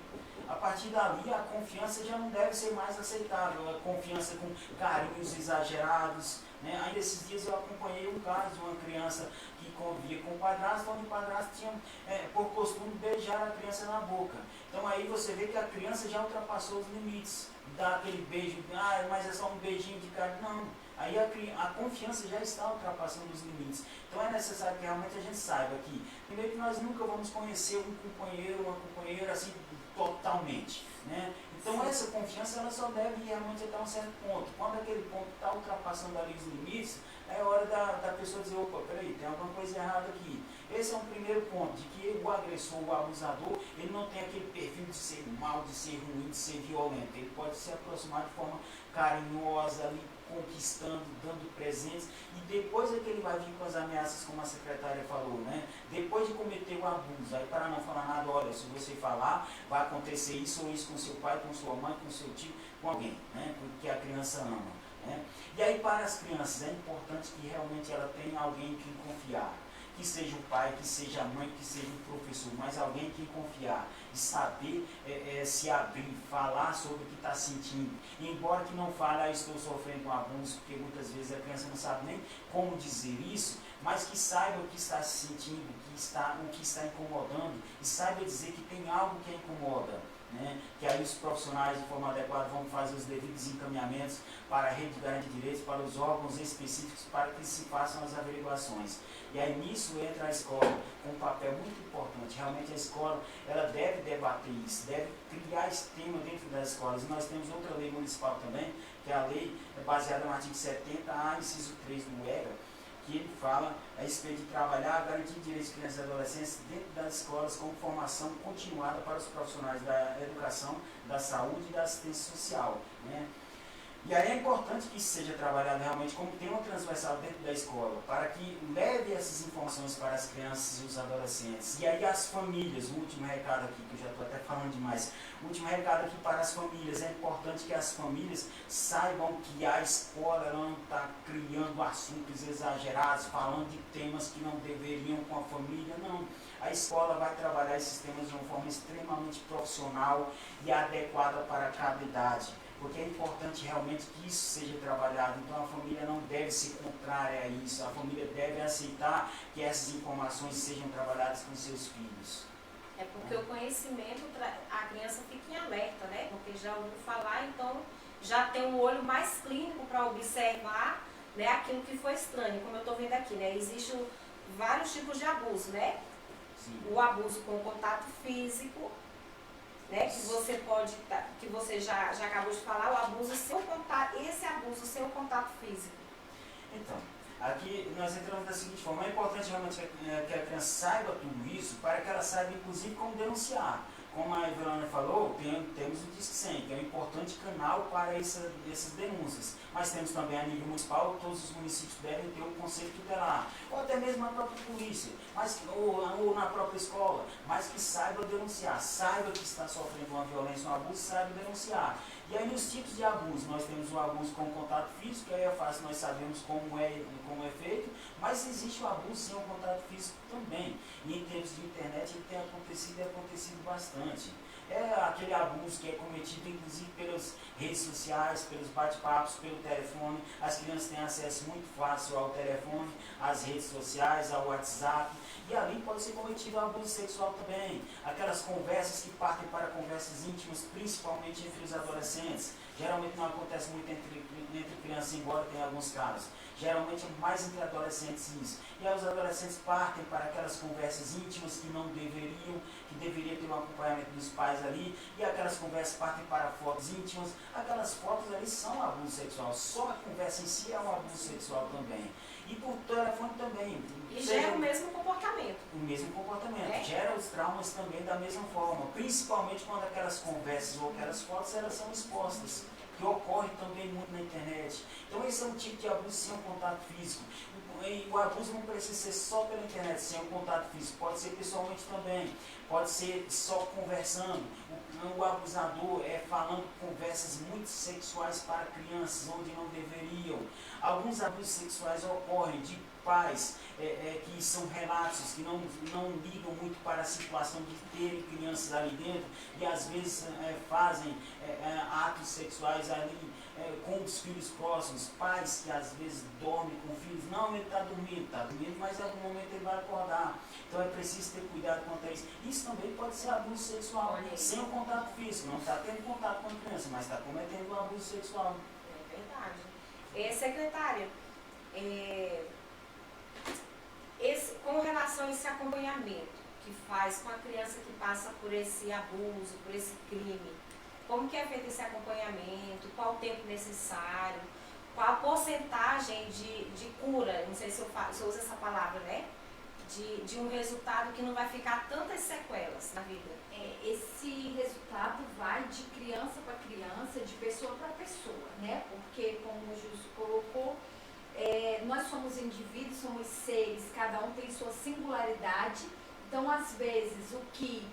A partir dali, a confiança já não deve ser mais aceitável, a confiança com carinhos exagerados. Né? Ainda esses dias eu acompanhei um caso de uma criança que convivia com o padrasto, onde o padrasto tinha por costume beijar a criança na boca. Então aí você vê que a criança já ultrapassou os limites, dá aquele beijo, mas é só um beijinho de carinho. Não, aí a confiança já está ultrapassando os limites. Então é necessário que realmente a gente saiba que, primeiro que nós nunca vamos conhecer um companheiro, uma companheira assim totalmente. Né? Então essa confiança ela só deve realmente até um certo ponto. Quando aquele ponto está ultrapassando ali os limites, é hora da pessoa dizer, opa, peraí, tem alguma coisa errada aqui. Esse é um primeiro ponto, de que o agressor, o abusador, ele não tem aquele perfil de ser mal, de ser ruim, de ser violento. Ele pode se aproximar de forma carinhosa, ali, conquistando, dando presentes, e depois é que ele vai vir com as ameaças, como a secretária falou, né? Depois de cometer o abuso, aí para não falar nada, olha, se você falar, vai acontecer isso ou isso com seu pai, com sua mãe, com seu tio, com alguém, né? Porque a criança ama. Né? E aí para as crianças é importante que realmente ela tenha alguém em quem confiar. Que seja o pai, que seja a mãe, que seja o professor, mas alguém em quem confiar e saber se abrir, falar sobre o que está sentindo. E embora que não fale, estou sofrendo um abuso, porque muitas vezes a criança não sabe nem como dizer isso, mas que saiba o que está se sentindo, o que está incomodando, e saiba dizer que tem algo que a incomoda. Né? Que aí os profissionais de forma adequada vão fazer os devidos encaminhamentos para a rede de garantia de direitos, para os órgãos específicos, para que se façam as averiguações. E aí nisso entra a escola com um papel muito importante. Realmente a escola ela deve debater isso, deve criar esse tema dentro das escolas. E nós temos outra lei municipal também, que é a lei baseada no artigo 70A, inciso 3 do EGA, que ele fala a respeito de trabalhar a garantia de direitos de crianças e adolescentes dentro das escolas com formação continuada para os profissionais da educação, da saúde e da assistência social. Né? E aí é importante que isso seja trabalhado realmente como tema transversal dentro da escola, para que leve essas informações para as crianças e os adolescentes. E aí as famílias, o último recado aqui, que eu já estou até falando demais, o último recado aqui para as famílias, é importante que as famílias saibam que a escola não está criando assuntos exagerados, falando de temas que não deveriam com a família, não. A escola vai trabalhar esses temas de uma forma extremamente profissional e adequada para cada idade. Porque é importante realmente que isso seja trabalhado. Então a família não deve ser contrária a isso. A família deve aceitar que essas informações sejam trabalhadas com seus filhos. É porque o conhecimento, a criança fica em alerta, né? Porque já ouviu falar, então já tem um olho mais clínico para observar, né, aquilo que foi estranho. Como eu estou vendo aqui, né? Existem vários tipos de abuso, né? Sim. O abuso com contato físico, né, que você pode, que você já acabou de falar, o abuso sem contato, esse abuso sem o contato físico. Então, aqui nós entramos da seguinte forma, é importante realmente que a criança saiba tudo isso, para que ela saiba inclusive como denunciar. Como a Evelana falou, temos o Disque 100, que é um importante canal para essas denúncias. Mas temos também a nível municipal, todos os municípios devem ter um conselho tutelar, ou até mesmo na própria polícia, ou na própria escola, mas que saiba denunciar, saiba que está sofrendo uma violência, um abuso, saiba denunciar. E aí nos tipos de abuso, nós temos o abuso com contato físico, que aí é fácil, nós sabemos como é feito, mas existe o abuso sem o contato físico também. E em termos de internet ele tem acontecido e acontecido bastante. É aquele abuso que é cometido inclusive pelas redes sociais, pelos bate-papos, pelo telefone. As crianças têm acesso muito fácil ao telefone, às redes sociais, ao WhatsApp. E ali pode ser cometido o abuso sexual também. Aquelas conversas que partem para conversas íntimas, principalmente entre os adolescentes. Geralmente não acontece muito entre crianças, embora tenha alguns casos. Geralmente é mais entre adolescentes isso. E aí os adolescentes partem para aquelas conversas íntimas que não deveriam, que deveria ter um acompanhamento dos pais ali, e aquelas conversas partem para fotos íntimas. Aquelas fotos ali são abuso sexual. Só a conversa em si é um abuso sexual também. E por telefone também. E gera o mesmo comportamento. O mesmo comportamento. Gera os traumas também da mesma forma. Principalmente quando aquelas conversas ou aquelas fotos elas são expostas. Que ocorre também muito na internet. Então esse é um tipo de abuso sem um contato físico. E o abuso não precisa ser só pela internet, sem um contato físico. Pode ser pessoalmente também. Pode ser só conversando. O abusador é falando conversas muito sexuais para crianças, onde não deveriam. Alguns abusos sexuais ocorrem de pais que são relatos, que não ligam muito para a situação de terem crianças ali dentro e às vezes fazem atos sexuais ali com os filhos próximos, pais que às vezes dormem com filhos, não, ele está dormindo, mas em algum momento ele vai acordar. Então é preciso ter cuidado quanto a isso. Isso também pode ser abuso sexual, sem o contato físico, não está tendo contato com a criança, mas está cometendo um abuso sexual. É verdade. Secretária, com relação a esse acompanhamento que faz com a criança que passa por esse abuso, por esse crime, como que é feito esse acompanhamento, qual o tempo necessário, qual a porcentagem de cura, não sei se eu uso essa palavra, né? De um resultado que não vai ficar tantas sequelas na vida. Esse resultado vai de criança para criança, de pessoa para pessoa, né? Porque, como o Justo colocou, nós somos indivíduos, somos seres, cada um tem sua singularidade. Então, às vezes, o que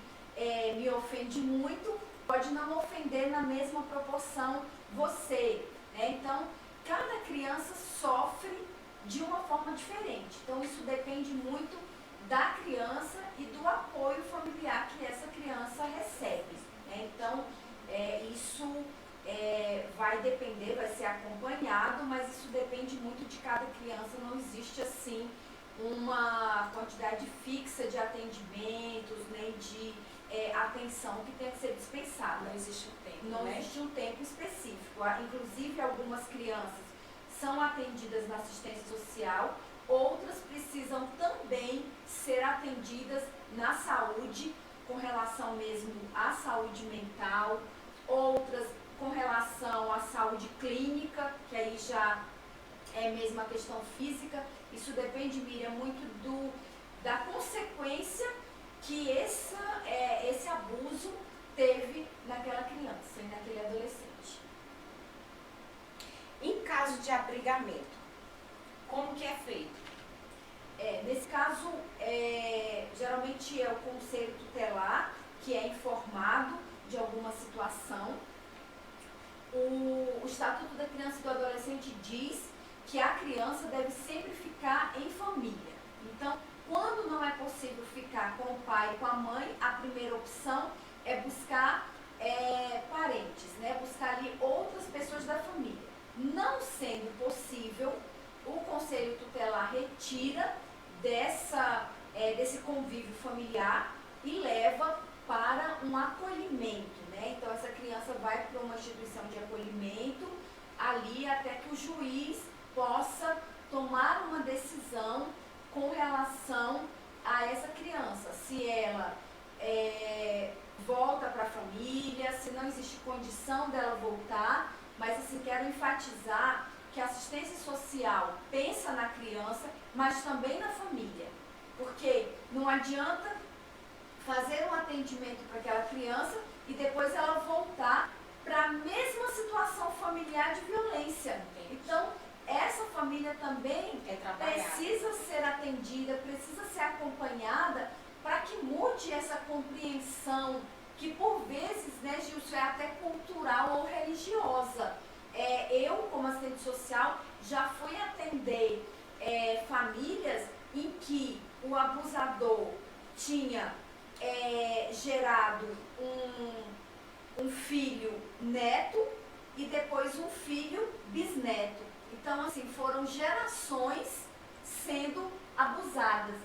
me ofende muito pode não ofender na mesma proporção você, né? Então, cada criança sofre de uma forma diferente. Então, isso depende muito da criança e do apoio familiar que essa criança recebe, né? Então, isso vai depender, vai ser acompanhado, mas isso depende muito de cada criança. Não existe, assim, uma quantidade fixa de atendimentos, nem de atenção que tem que ser dispensada. Não existe um tempo, Não existe um tempo específico. Inclusive, algumas crianças são atendidas na assistência social, outras precisam também ser atendidas na saúde, com relação mesmo à saúde mental, outras com relação à saúde clínica, que aí já é mesmo a questão física. Isso depende, Miriam, muito da consequência que esse abuso teve naquela criança e naquele adolescente. Em caso de abrigamento, como que é feito? Nesse caso, geralmente é o conselho tutelar que é informado de alguma situação. O Estatuto da Criança e do Adolescente diz que a criança deve sempre ficar em família. Então, quando não é possível ficar com o pai e com a mãe, a primeira opção é buscar parentes, né? Buscar ali outras pessoas da família. Não sendo possível, o Conselho Tutelar retira desse convívio familiar e leva para um acolhimento, né? Então, essa criança vai para uma instituição de acolhimento ali até que o juiz possa tomar uma decisão com relação a essa criança. Se ela volta para a família, se não existe condição dela voltar, mas assim, quero enfatizar que a assistência social pensa na criança, mas também na família, porque não adianta fazer um atendimento para aquela criança e depois ela voltar para a mesma situação familiar de violência. Então, essa família também precisa ser atendida, precisa ser acompanhada para que mude essa compreensão que por vezes, né, Gilson, é até cultural ou religiosa. Eu, como assistente social, já fui atender famílias em que o abusador tinha gerado um filho neto e depois um filho bisneto. Então, assim, foram gerações sendo abusadas.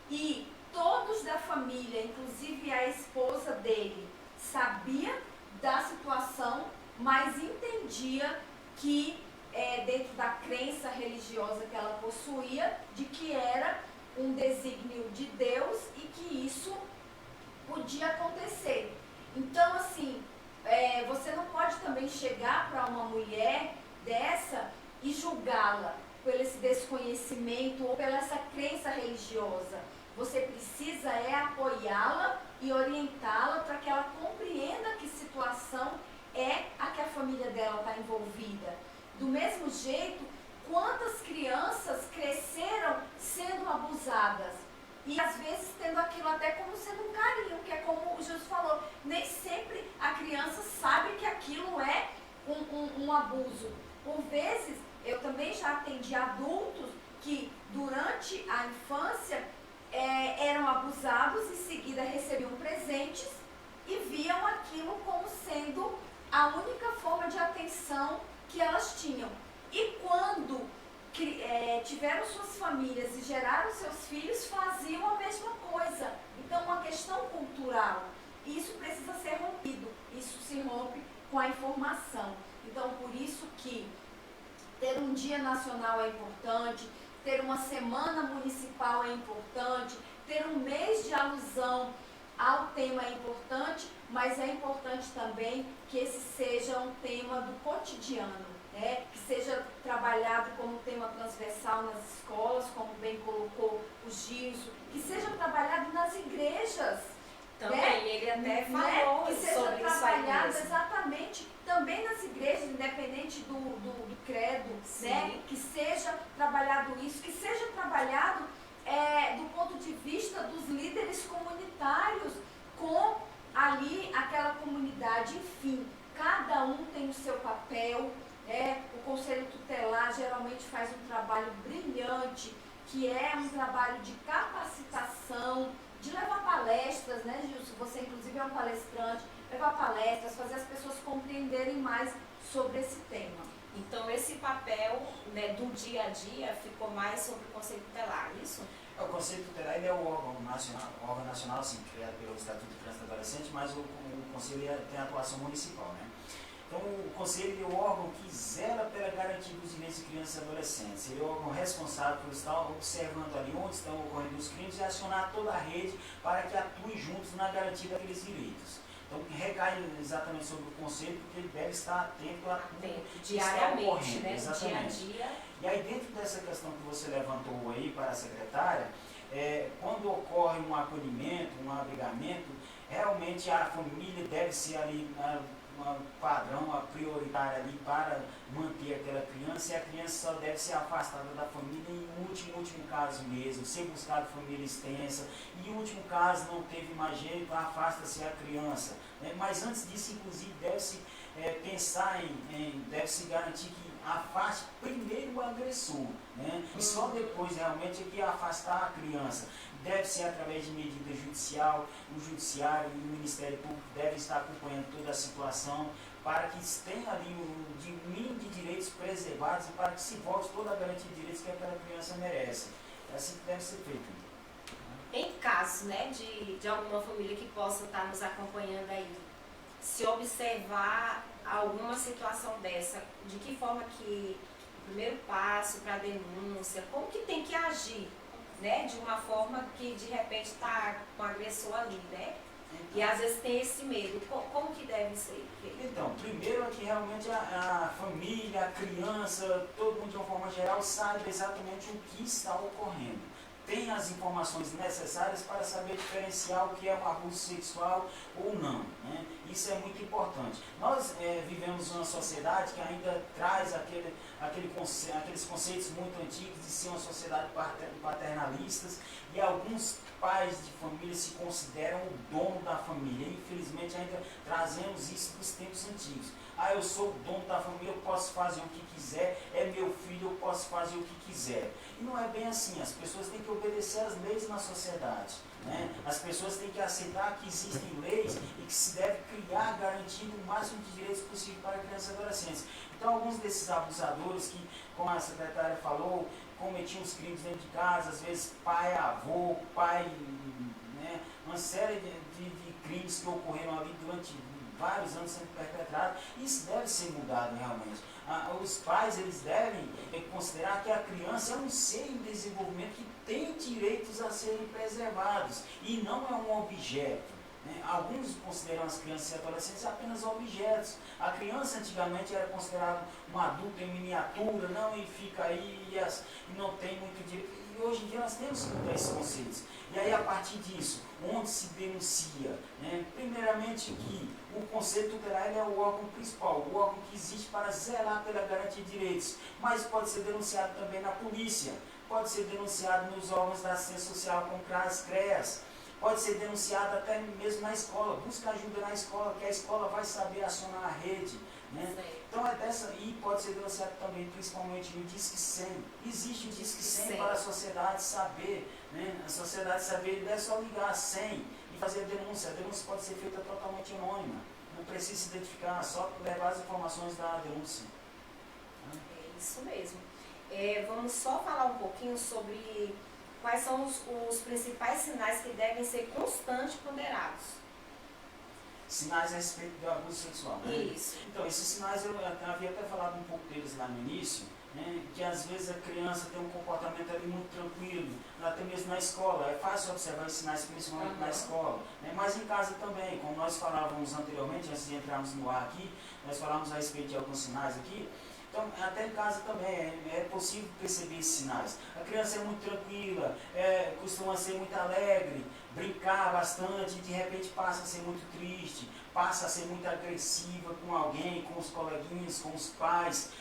E todos da família, inclusive a esposa dele, sabia da situação, mas entendia que, dentro da crença religiosa que ela possuía, de que era um desígnio de Deus e que isso podia acontecer. Então, assim, você não pode também chegar para uma mulher dessa e julgá-la por esse desconhecimento ou pela essa crença religiosa. Você precisa apoiá-la e orientá-la para que ela compreenda que situação é a que a família dela está envolvida. Do mesmo jeito, quantas crianças cresceram sendo abusadas e às vezes tendo aquilo até como sendo um carinho, que é como o Jesus falou, nem sempre a criança sabe que aquilo é um abuso. Por vezes, eu também já atendi adultos que durante a infância eram abusados, em seguida recebiam presentes e viam aquilo como sendo a única forma de atenção que elas tinham. E quando tiveram suas famílias e geraram seus filhos, faziam a mesma coisa. Então, uma questão cultural. Isso precisa ser rompido. Isso se rompe com a informação. Então, por isso que ter um dia nacional é importante, ter uma semana municipal é importante, ter um mês de alusão ao tema é importante, mas é importante também que esse seja um tema do cotidiano, né? Que seja trabalhado como tema transversal nas escolas, como bem colocou o Gilson, que seja trabalhado nas igrejas. Também, né? ele até falou que seja sobre trabalhado isso aí exatamente também nas igrejas, independente do credo, né? Que seja trabalhado isso, que seja trabalhado do ponto de vista dos líderes comunitários, com ali aquela comunidade, enfim, cada um tem o seu papel, né? O Conselho Tutelar geralmente faz um trabalho brilhante, que é um trabalho de capacitação, de levar palestras, né, Gilson? Você, inclusive, é um palestrante, levar palestras, fazer as pessoas compreenderem mais sobre esse tema. Então, esse papel, né, do dia a dia ficou mais sobre o Conselho Tutelar, isso? O Conselho Tutelar ele é o órgão nacional, assim, criado pelo Estatuto de Criança e Adolescente, mas o Conselho tem atuação municipal, né? Então, o Conselho é o órgão que zela pela garantia dos direitos de crianças e adolescentes. Ele é o órgão responsável por estar observando ali onde estão ocorrendo os crimes e acionar toda a rede para que atue juntos na garantia daqueles direitos. Então, recai exatamente sobre o Conselho, porque ele deve estar atento a tudo que está ocorrendo. Né? Exatamente. Dia a dia. E aí, dentro dessa questão que você levantou aí para a secretária, quando ocorre um acolhimento, um abrigamento, realmente a família deve ser ali uma padrão, uma prioritária ali para manter aquela criança, e a criança só deve ser afastada da família em último caso mesmo, ser buscado família extensa, e em último caso não teve mais jeito, afasta-se a criança. Né? Mas antes disso, inclusive, deve-se pensar deve-se garantir que afaste primeiro o agressor, né? E só depois realmente é que afastar a criança. Deve ser através de medida judicial, o judiciário e o Ministério Público devem estar acompanhando toda a situação para que tenha ali o mínimo de direitos preservados e para que se volte toda a garantia de direitos que aquela criança merece. É assim que deve ser feito. Em caso, né, de alguma família que possa estar nos acompanhando aí, se observar alguma situação dessa, de que forma que o primeiro passo para a denúncia, como que tem que agir, né, de uma forma que de repente está com o agressor ali, né? E às vezes tem esse medo. Como que deve ser feito? Então, primeiro é que realmente a família, a criança, todo mundo de uma forma geral saiba exatamente o que está ocorrendo. Tem as informações necessárias para saber diferenciar o que é um abuso sexual ou não. Né? Isso é muito importante. Nós vivemos uma sociedade que ainda traz aqueles conceitos muito antigos de ser uma sociedade paternalistas, e alguns pais de família se consideram o dono da família. Infelizmente ainda trazemos isso dos tempos antigos. Eu sou o dono da família, eu posso fazer o que quiser, é meu filho, eu posso fazer o que quiser. E não é bem assim, as pessoas têm que obedecer às leis na sociedade, né? As pessoas têm que aceitar que existem leis e que se deve criar garantindo o máximo de direitos possível para crianças e adolescentes. Então, alguns desses abusadores que, como a secretária falou, cometiam os crimes dentro de casa, às vezes pai, avô, pai, né? Uma série de crimes que ocorreram ali durante vários anos sendo perpetrados. Isso deve ser mudado realmente. Os pais, eles devem considerar que a criança é um ser em desenvolvimento que tem direitos a serem preservados e não é um objeto, né? Alguns consideram as crianças e adolescentes apenas objetos. A criança antigamente era considerada um adulto em miniatura, não, e fica aí e não tem muito direito. E hoje em dia nós temos que mudar esses conceitos. E aí, a partir disso, onde se denuncia? Né? Primeiramente que o Conselho Tutelar é o órgão principal, o órgão que existe para zelar pela garantia de direitos, mas pode ser denunciado também na polícia, pode ser denunciado nos órgãos da assistência social, como CRAS, CREAS, pode ser denunciado até mesmo na escola. Busca ajuda na escola, que a escola vai saber acionar a rede, né? Então e pode ser denunciado também, principalmente no Disque 100. Existe o Disque 100 para a sociedade saber, né? A sociedade saber, ele deve só ligar 100 e fazer a denúncia. A denúncia pode ser feita totalmente anônima, não precisa se identificar, só levar as informações da denúncia. É isso mesmo. Vamos só falar um pouquinho sobre quais são os principais sinais que devem ser constantemente ponderados. Sinais a respeito do abuso sexual, né? Isso. Então, esses sinais, eu havia até falado um pouco deles lá no início, né? Que às vezes a criança tem um comportamento ali muito tranquilo, até mesmo na escola. É fácil observar esses sinais, principalmente na escola, né? Mas em casa também, como nós falávamos anteriormente, antes de entrarmos no ar aqui, nós falávamos a respeito de alguns sinais aqui. Então, até em casa também é possível perceber esses sinais. A criança é muito tranquila, costuma ser muito alegre, brincar bastante, e de repente passa a ser muito triste, passa a ser muito agressiva com alguém, com os coleguinhas, com os pais,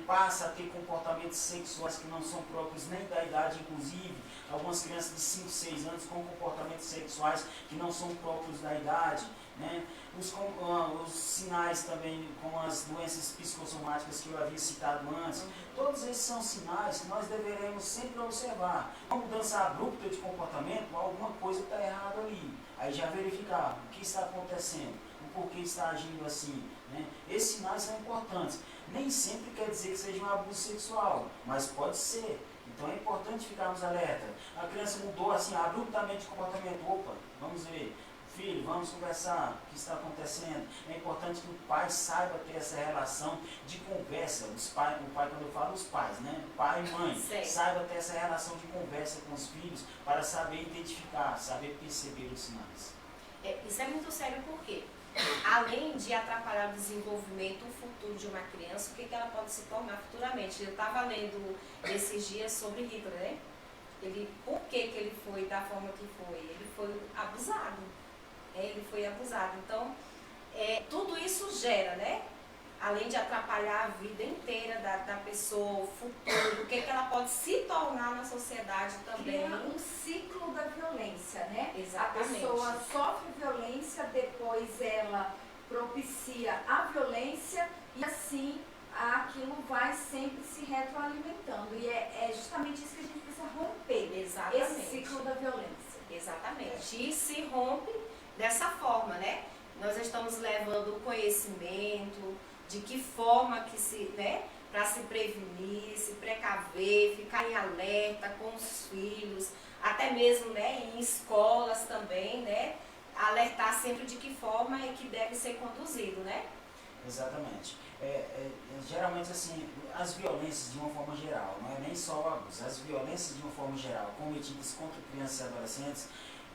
passa a ter comportamentos sexuais que não são próprios nem da idade, inclusive. Algumas crianças de 5, 6 anos com comportamentos sexuais que não são próprios da idade, né? Os sinais também, como as doenças psicossomáticas que eu havia citado antes, todos esses são sinais que nós deveremos sempre observar. Uma mudança abrupta de comportamento, alguma coisa está errada ali. Aí já verificar o que está acontecendo, o porquê está agindo assim, né? Esses sinais são importantes. Nem sempre quer dizer que seja um abuso sexual, mas pode ser. Então é importante ficarmos alerta. A criança mudou assim abruptamente de comportamento. Opa, vamos ver. Filho, vamos conversar o que está acontecendo. É importante que o pai saiba ter essa relação de conversa. O pai, quando eu falo os pais, né? Pai e mãe, saiba ter essa relação de conversa com os filhos para saber identificar, saber perceber os sinais. Isso é muito sério porque, além de atrapalhar o desenvolvimento, o futuro de uma criança, o que ela pode se tornar futuramente? Eu estava lendo esses dias sobre Hitler, né? Por que ele foi da forma que foi? Ele foi abusado. Ele foi abusado. Então, tudo isso gera, né? Além de atrapalhar a vida inteira da pessoa, o futuro, o que ela pode se tornar na sociedade também. Cria um ciclo da violência, né? Exatamente. A pessoa sofre violência, depois ela propicia a violência e assim aquilo vai sempre se retroalimentando. E é justamente isso que a gente precisa romper. Exatamente. Esse ciclo da violência. Exatamente. E se rompe dessa forma, né? Nós estamos levando o conhecimento, de que forma que se, né? Para se prevenir, se precaver, ficar em alerta com os filhos, até mesmo, né? Em escolas também, né? Alertar sempre de que forma é que deve ser conduzido, né? Exatamente. Geralmente, assim, as violências de uma forma geral, não é nem só o abuso, as violências de uma forma geral cometidas contra crianças e adolescentes,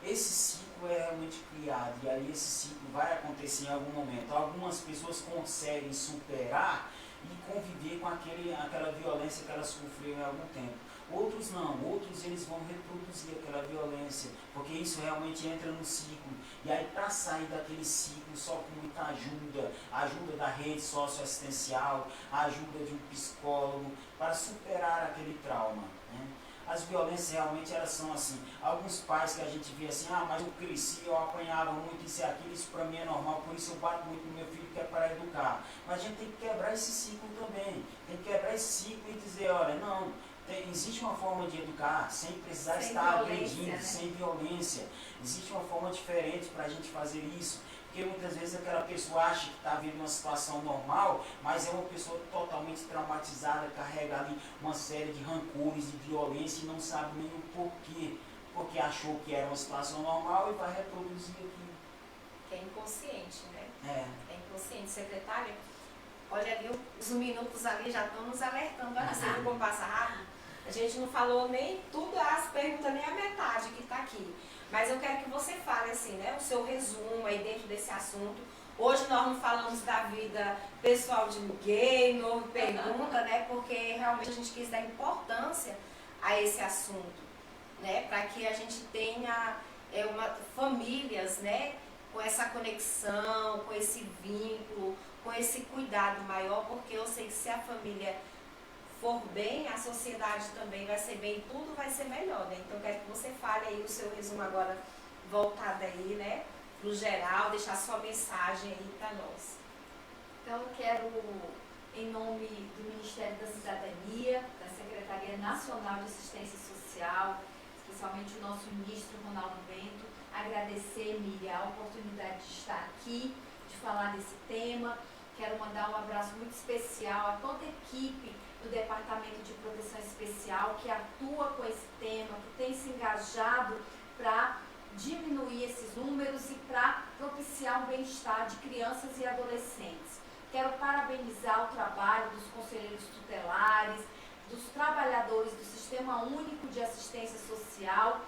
esse ciclo é realmente criado e aí esse ciclo vai acontecer em algum momento. Algumas pessoas conseguem superar e conviver com aquela violência que elas sofreram em algum tempo. Outros não, outros eles vão reproduzir aquela violência, porque isso realmente entra no ciclo. E aí para sair daquele ciclo só com muito muita ajuda, a ajuda da rede socioassistencial, a ajuda de um psicólogo para superar aquele trauma, né? As violências realmente elas são assim, alguns pais que a gente vê assim, mas eu cresci, eu apanhava muito isso e aquilo, isso para mim é normal, por isso eu bato muito no meu filho que é para educar. Mas a gente tem que quebrar esse ciclo também, tem que quebrar esse ciclo e dizer, olha, não, existe uma forma de educar sem precisar estar agredindo, né? Sem violência. Existe uma forma diferente para a gente fazer isso. Porque muitas vezes aquela pessoa acha que está vivendo uma situação normal, mas é uma pessoa totalmente traumatizada, carrega ali uma série de rancores, de violência e não sabe nem o porquê. Porque achou que era uma situação normal e vai reproduzir aquilo. Que é inconsciente, né? É inconsciente. Secretária, olha ali, os minutos ali já estão nos alertando. Olha, você viu como passa rápido? A gente não falou nem tudo, as perguntas, nem a metade que está aqui. Mas eu quero que você fale assim, né, o seu resumo aí dentro desse assunto. Hoje nós não falamos da vida pessoal de ninguém, não houve pergunta, né, porque realmente a gente quis dar importância a esse assunto, né, para que a gente tenha famílias, né, com essa conexão, com esse vínculo, com esse cuidado maior, porque eu sei que se a família for bem, a sociedade também vai ser bem, tudo vai ser melhor, né? Então eu quero que você fale aí o seu resumo agora voltado aí, né, pro geral, deixar sua mensagem aí para nós. Então eu quero, em nome do Ministério da Cidadania, da Secretaria Nacional de Assistência Social, especialmente o nosso ministro Ronaldo Bento, agradecer, Miriam, a oportunidade de estar aqui, de falar desse tema. Quero mandar um abraço muito especial a toda a equipe do Departamento de Proteção Especial que atua com esse tema, que tem se engajado para diminuir esses números e para propiciar o bem-estar de crianças e adolescentes. Quero parabenizar o trabalho dos conselheiros tutelares, dos trabalhadores do Sistema Único de Assistência Social,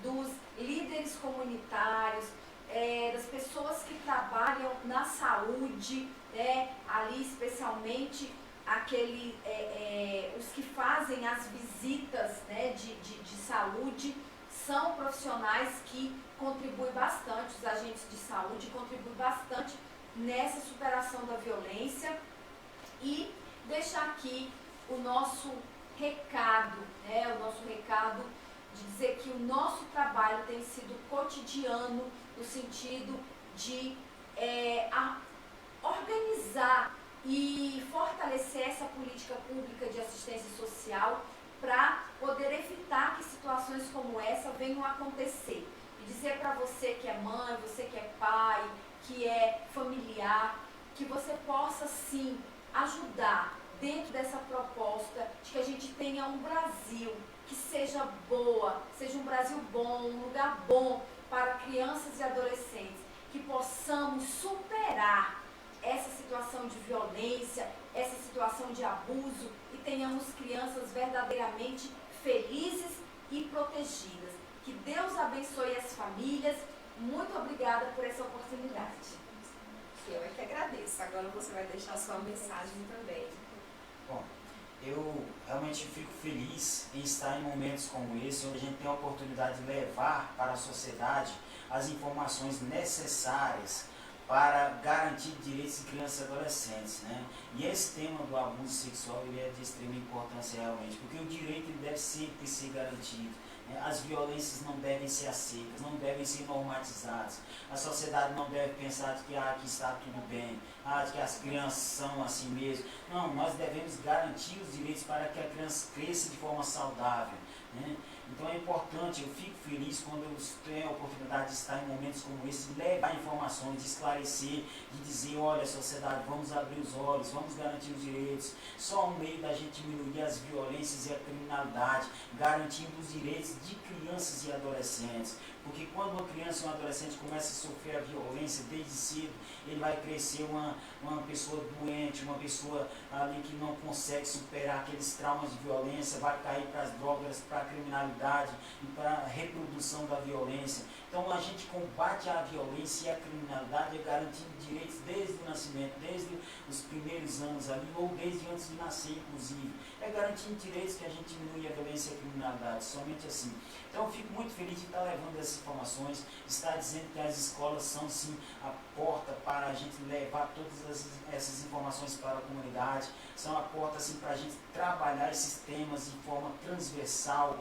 dos líderes comunitários, das pessoas que trabalham na saúde, ali especialmente os que fazem as visitas, né, de saúde, são profissionais que contribuem bastante, os agentes de saúde contribuem bastante nessa superação da violência. E deixar aqui o nosso recado, né, o nosso recado de dizer que o nosso trabalho tem sido cotidiano, no sentido de organizar e fortalecer essa política pública de assistência social para poder evitar que situações como essa venham a acontecer. E dizer para você que é mãe, você que é pai, que é familiar, que você possa sim ajudar dentro dessa proposta de que a gente tenha um Brasil que seja boa, seja um Brasil bom, um lugar bom para crianças e adolescentes, que possamos superar essa situação de violência, essa situação de abuso e tenhamos crianças verdadeiramente felizes e protegidas. Que Deus abençoe as famílias. Muito obrigada por essa oportunidade. Eu é que agradeço. Agora você vai deixar a sua mensagem também. Bom, eu realmente fico feliz em estar em momentos como esse, onde a gente tem a oportunidade de levar para a sociedade as informações necessárias para garantir direitos de crianças e adolescentes, né? E esse tema do abuso sexual ele é de extrema importância realmente, porque o direito ele deve sempre ser garantido, né? As violências não devem ser aceitas, não devem ser normatizadas. A sociedade não deve pensar de que aqui está tudo bem, de que as crianças são assim mesmo. Não, nós devemos garantir os direitos para que a criança cresça de forma saudável, né? Então é importante, eu fico feliz quando eu tenho a oportunidade de estar em momentos como esse, de levar informações, de esclarecer, de dizer, olha, sociedade, vamos abrir os olhos, vamos garantir os direitos. Só um meio da gente diminuir as violências e a criminalidade, garantindo os direitos de crianças e adolescentes. Porque quando uma criança e um adolescente começa a sofrer a violência desde cedo, ele vai crescer uma pessoa doente, uma pessoa ali que não consegue superar aqueles traumas de violência, vai cair para as drogas, para a criminalidade. criminalidade e para a reprodução da violência. Então a gente combate a violência e a criminalidade garantindo direitos desde o nascimento, desde os primeiros anos ali, ou desde antes de nascer, inclusive. É garantindo direitos que a gente diminui a violência e a criminalidade, somente assim. Então eu fico muito feliz de estar levando essas informações, estar dizendo que as escolas são sim a porta para a gente levar todas essas informações para a comunidade, são a porta assim, para a gente trabalhar esses temas de forma transversal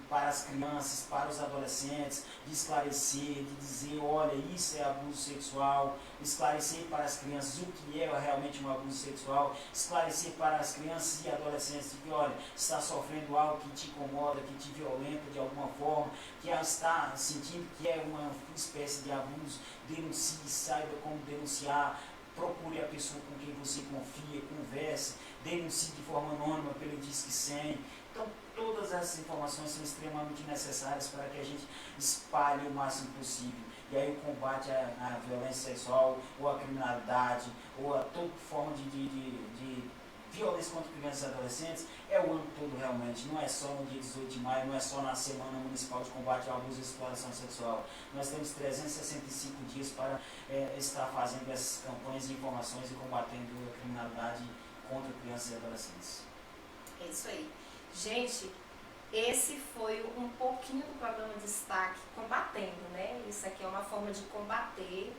para as crianças, para os adolescentes, de esclarecer, de dizer, olha, isso é abuso sexual, esclarecer para as crianças o que é realmente um abuso sexual, esclarecer para as crianças e adolescentes de que, olha, está sofrendo algo que te incomoda, que te violenta de alguma forma, que está sentindo que é uma espécie de abuso, denuncie, saiba como denunciar, procure a pessoa com quem você confia, converse, denuncie de forma anônima pelo Disque 100. Então, todas essas informações são extremamente necessárias para que a gente espalhe o máximo possível. E aí o combate à violência sexual, ou à criminalidade, ou a toda forma de violência contra crianças e adolescentes, é o ano todo realmente. Não é só no dia 18 de maio, não é só na Semana Municipal de Combate ao Abuso e Exploração Sexual. Nós temos 365 dias para estar fazendo essas campanhas de informações e combatendo a criminalidade contra crianças e adolescentes. É isso aí. Gente, esse foi um pouquinho do programa Destaque Combatendo, né? Isso aqui é uma forma de combater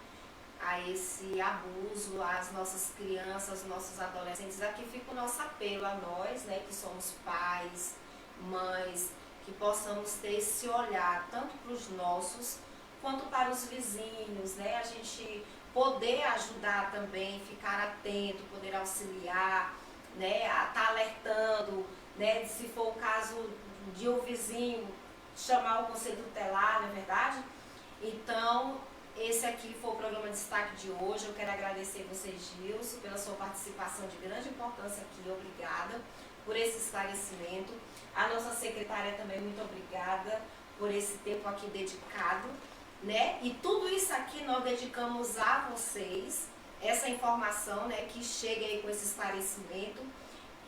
a esse abuso às nossas crianças, nossos adolescentes. Aqui fica o nosso apelo a nós, né, que somos pais, mães, que possamos ter esse olhar tanto para os nossos quanto para os vizinhos, né? A gente poder ajudar também, ficar atento, poder auxiliar, né, a estar alertando, né, se for o caso de um vizinho, chamar o conselho tutelar, não é verdade? Então, esse aqui foi o programa Destaque de hoje. Eu quero agradecer você, Gilson, pela sua participação de grande importância aqui. Obrigada por esse esclarecimento. A nossa secretária também, muito obrigada por esse tempo aqui dedicado, né? E tudo isso aqui nós dedicamos a vocês, essa informação, né, que chega aí com esse esclarecimento.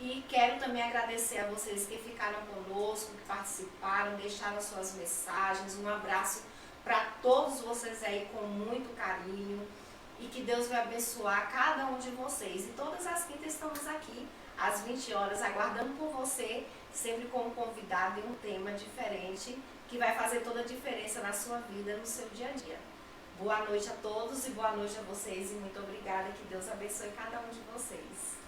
E quero também agradecer a vocês que ficaram conosco, que participaram, deixaram suas mensagens. Um abraço para todos vocês aí com muito carinho. E que Deus vai abençoar cada um de vocês. E todas as quintas estamos aqui, às 20 horas, aguardando por você, sempre com um convidado e um tema diferente, que vai fazer toda a diferença na sua vida, no seu dia a dia. Boa noite a todos e boa noite a vocês. E muito obrigada. Que Deus abençoe cada um de vocês.